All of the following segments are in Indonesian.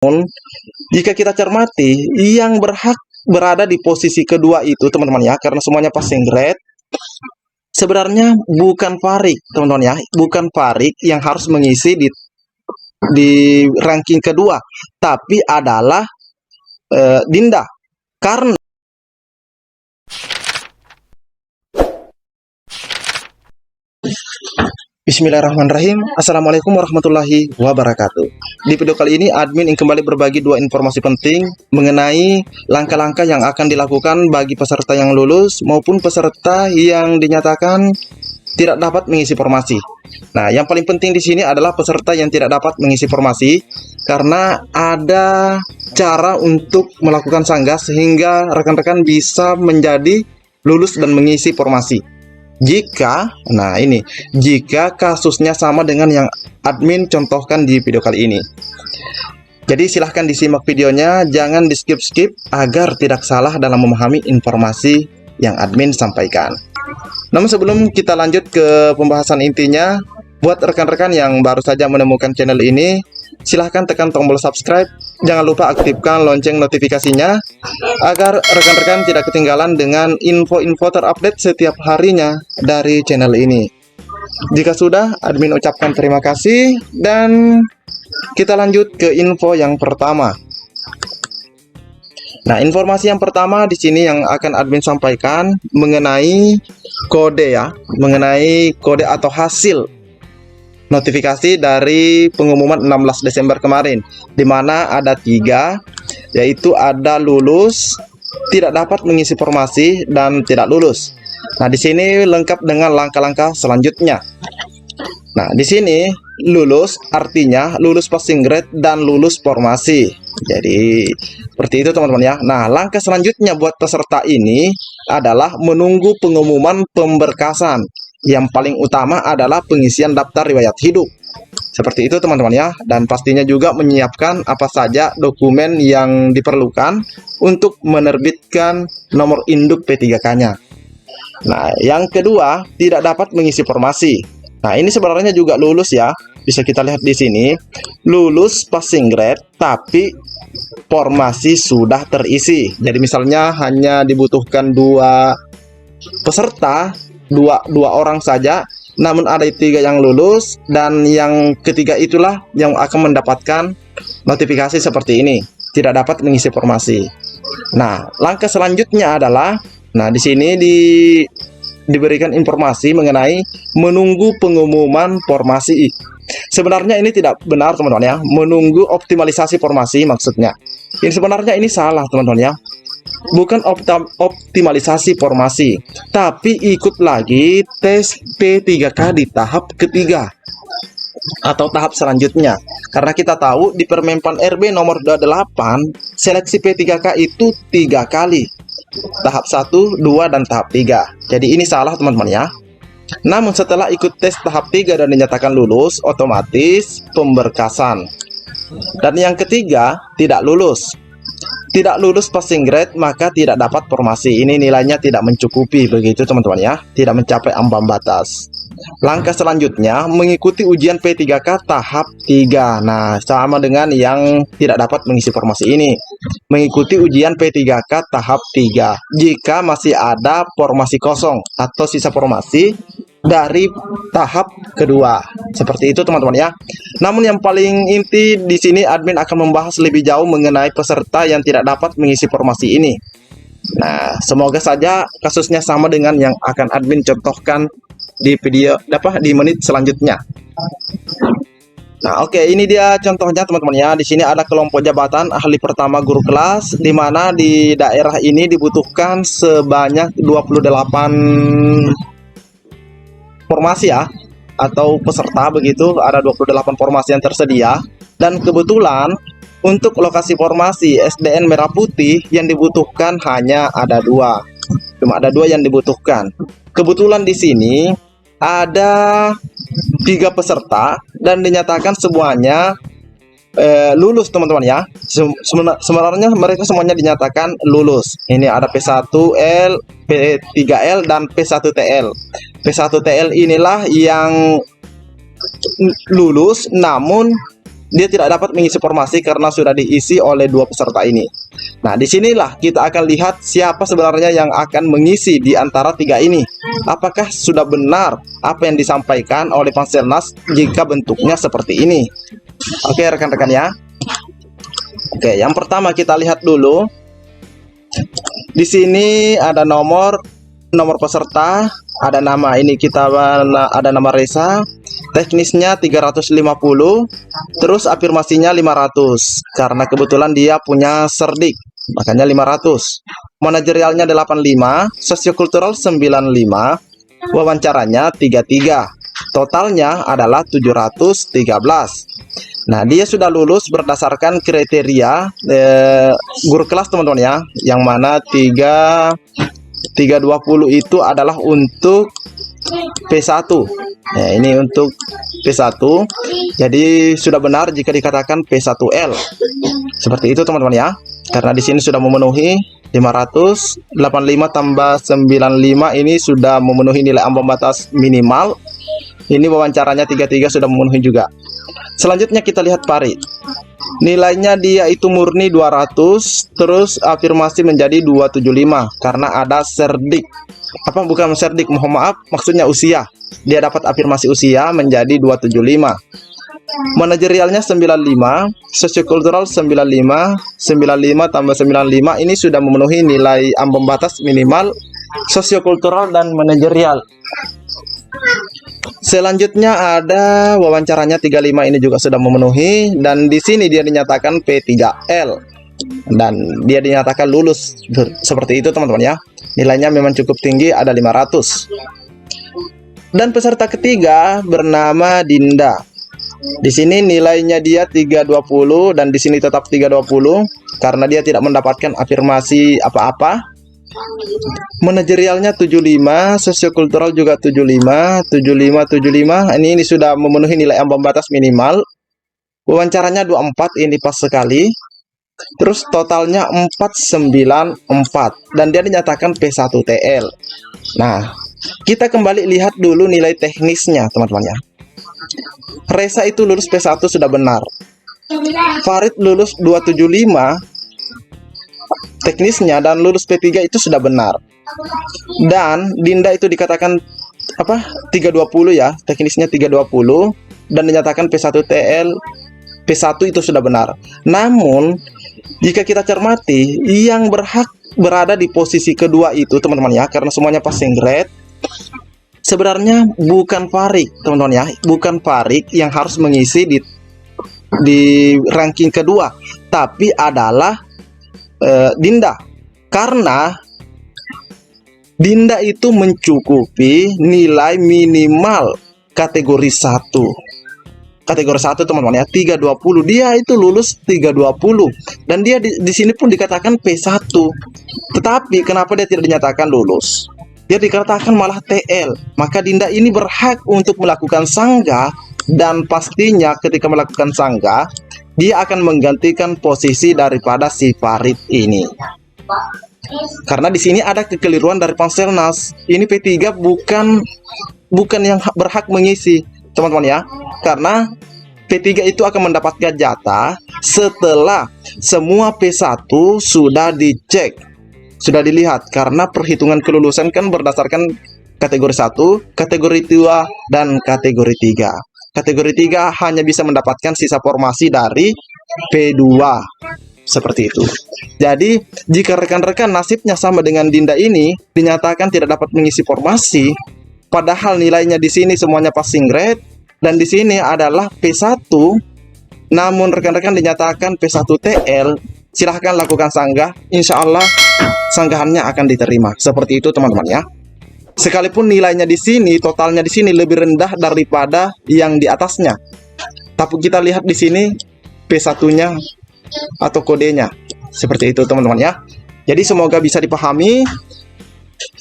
Jika kita cermati, yang berhak berada di posisi kedua itu teman-teman ya, karena semuanya passing grade, sebenarnya bukan Farik teman-teman ya, bukan Farik yang harus mengisi di ranking kedua, tapi adalah Dinda. Karena Bismillahirrahmanirrahim. Assalamualaikum warahmatullahi wabarakatuh. Di video kali ini admin ingin kembali berbagi dua informasi penting mengenai langkah-langkah yang akan dilakukan bagi peserta yang lulus maupun peserta yang dinyatakan tidak dapat mengisi formasi. Nah, yang paling penting di sini adalah peserta yang tidak dapat mengisi formasi karena ada cara untuk melakukan sanggah sehingga rekan-rekan bisa menjadi lulus dan mengisi formasi. Jika kasusnya sama dengan yang admin contohkan di video kali ini. Jadi silahkan disimak videonya, jangan di skip-skip agar tidak salah dalam memahami informasi yang admin sampaikan. Namun sebelum kita lanjut ke pembahasan intinya, buat rekan-rekan yang baru saja menemukan channel ini, silahkan tekan tombol subscribe. Jangan lupa aktifkan lonceng notifikasinya agar rekan-rekan tidak ketinggalan dengan info-info terupdate setiap harinya dari channel ini. Jika sudah, admin ucapkan terima kasih dan kita lanjut ke info yang pertama. Nah, informasi yang pertama di sini yang akan admin sampaikan mengenai kode ya, mengenai kode atau hasil notifikasi dari pengumuman 16 Desember kemarin, di mana ada 3, yaitu ada lulus, tidak dapat mengisi formasi, dan tidak lulus. Nah, di sini lengkap dengan langkah-langkah selanjutnya. Nah, di sini lulus artinya lulus passing grade dan lulus formasi. Jadi seperti itu teman-teman ya. Nah, langkah selanjutnya buat peserta ini adalah menunggu pengumuman pemberkasan. Yang paling utama adalah pengisian daftar riwayat hidup. Seperti itu teman-teman ya. Dan pastinya juga menyiapkan apa saja dokumen yang diperlukan untuk menerbitkan nomor induk P3K-nya. Nah, yang kedua, tidak dapat mengisi formasi. Nah, ini sebenarnya juga lulus ya. Bisa kita lihat di sini. Lulus passing grade, tapi formasi sudah terisi. Jadi misalnya hanya dibutuhkan 2 peserta, dua orang saja, namun ada 3 yang lulus dan yang ketiga itulah yang akan mendapatkan notifikasi seperti ini, tidak dapat mengisi formasi. Nah, langkah selanjutnya adalah, nah di sini diberikan informasi mengenai menunggu pengumuman formasi. Sebenarnya ini tidak benar teman-teman ya, menunggu optimalisasi formasi maksudnya. Ini sebenarnya ini salah teman-teman ya. Bukan optimalisasi formasi, tapi ikut lagi tes P3K di tahap ketiga atau tahap selanjutnya. Karena kita tahu di Permenpan RB nomor 28 seleksi P3K itu 3 kali, tahap 1, 2, dan tahap 3. Jadi ini salah teman-teman ya. Namun setelah ikut tes tahap 3 dan dinyatakan lulus, otomatis pemberkasan. Dan yang ketiga, tidak lulus. Tidak lulus passing grade, maka tidak dapat formasi. Ini nilainya tidak mencukupi, begitu teman-teman ya, tidak mencapai ambang batas. Langkah selanjutnya mengikuti ujian P3K tahap 3. Nah, sama dengan yang tidak dapat mengisi formasi ini, mengikuti ujian P3K tahap 3 jika masih ada formasi kosong atau sisa formasi dari tahap kedua. Seperti itu teman-teman ya. Namun yang paling inti di sini admin akan membahas lebih jauh mengenai peserta yang tidak dapat mengisi formasi ini. Nah, semoga saja kasusnya sama dengan yang akan admin contohkan di video di menit selanjutnya. Nah, oke, ini dia contohnya teman-teman ya. Di sini ada kelompok jabatan ahli pertama guru kelas, di mana di daerah ini dibutuhkan sebanyak 28 formasi ya, atau peserta begitu. Ada 28 formasi yang tersedia, dan kebetulan untuk lokasi formasi SDN Merah Putih yang dibutuhkan hanya ada 2. Cuma ada 2 yang dibutuhkan. Kebetulan di sini ada 3 peserta dan dinyatakan semuanya lulus teman-teman ya. Sebenarnya mereka semuanya dinyatakan lulus. Ini ada P1L, P3L, dan P1TL. P1TL inilah yang lulus, namun dia tidak dapat mengisi formasi karena sudah diisi oleh dua peserta ini. Nah, disinilah kita akan lihat siapa sebenarnya yang akan mengisi di antara tiga ini. Apakah sudah benar apa yang disampaikan oleh Panselnas jika bentuknya seperti ini? Oke, rekan-rekan ya. Oke, yang pertama kita lihat dulu. Di sini ada nomor peserta, ada nama, ini kita ada nama Reza, teknisnya 350, terus afirmasinya 500 karena kebetulan dia punya serdik, makanya 500. Manajerialnya 85, sosiokultural 95, wawancaranya 33. Totalnya adalah 713. Nah, dia sudah lulus berdasarkan kriteria guru kelas teman-teman ya, yang mana 320 itu adalah untuk P1. Nah, ini untuk P1. Jadi sudah benar jika dikatakan P1L. Seperti itu teman-teman ya. Karena di sini sudah memenuhi 585 tambah 95 ini sudah memenuhi nilai ambang batas minimal. Ini wawancaranya 33 sudah memenuhi juga. Selanjutnya kita lihat Farid. Nilainya dia itu murni 200, terus afirmasi menjadi 275 karena ada serdik. Apa bukan serdik, mohon maaf, maksudnya usia. Dia dapat afirmasi usia menjadi 275. Manajerialnya 95, sosiokultural 95, 95 tambah 95 ini sudah memenuhi nilai ambang batas minimal sosiokultural dan manajerial. Selanjutnya ada wawancaranya 35, ini juga sudah memenuhi, dan di sini dia dinyatakan P3L dan dia dinyatakan lulus. Seperti itu teman-teman ya. Nilainya memang cukup tinggi, ada 500. Dan peserta ketiga bernama Dinda. Di sini nilainya dia 320 dan di sini tetap 320 karena dia tidak mendapatkan afirmasi apa-apa. Manajerialnya 75, sosiokultural juga 75, 75, 75. Ini sudah memenuhi nilai ambang batas minimal. Wawancaranya 24, ini pas sekali. Terus totalnya 494 dan dia dinyatakan P1TL. Nah, kita kembali lihat dulu nilai teknisnya teman-teman ya. Reza itu lulus P1 sudah benar. Farid lulus 275 teknisnya dan lulus P3 itu sudah benar. Dan Dinda itu dikatakan apa? 320 ya, teknisnya 320 dan dinyatakan P1TL. P1 itu sudah benar. Namun jika kita cermati, yang berhak berada di posisi kedua itu teman-teman ya, karena semuanya passing grade, sebenarnya bukan Farid teman-teman ya, bukan Farid yang harus mengisi di ranking kedua, tapi adalah Dinda, karena Dinda itu mencukupi nilai minimal kategori 1. Kategori 1 teman-teman ya, 320. Dia itu lulus 320 dan dia di sini pun dikatakan P1. Tetapi kenapa dia tidak dinyatakan lulus? Dia dikatakan malah TL. Maka Dinda ini berhak untuk melakukan sanggah, dan pastinya ketika melakukan sanggah dia akan menggantikan posisi daripada si Farid ini. Karena di sini ada kekeliruan dari Panselnas. Ini P3 bukan yang berhak mengisi, teman-teman ya. Karena P3 itu akan mendapatkan jatah setelah semua P1 sudah dicek, sudah dilihat, karena perhitungan kelulusan kan berdasarkan kategori 1, kategori 2, dan kategori 3. Kategori 3 hanya bisa mendapatkan sisa formasi dari P2. Seperti itu. Jadi, jika rekan-rekan nasibnya sama dengan Dinda ini, dinyatakan tidak dapat mengisi formasi, padahal nilainya di sini semuanya passing grade, dan di sini adalah P1, namun rekan-rekan dinyatakan P1TL, silahkan lakukan sanggah. Insya Allah sanggahannya akan diterima. Seperti itu teman-teman ya. Sekalipun nilainya di sini, totalnya di sini lebih rendah daripada yang di atasnya, tapi kita lihat di sini P1-nya atau kodenya. Seperti itu teman-teman ya. Jadi semoga bisa dipahami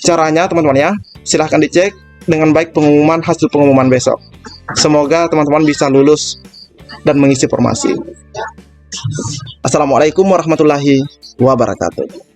caranya teman-teman ya. Silahkan dicek dengan baik hasil pengumuman besok. Semoga teman-teman bisa lulus dan mengisi formasi. Assalamualaikum warahmatullahi wabarakatuh.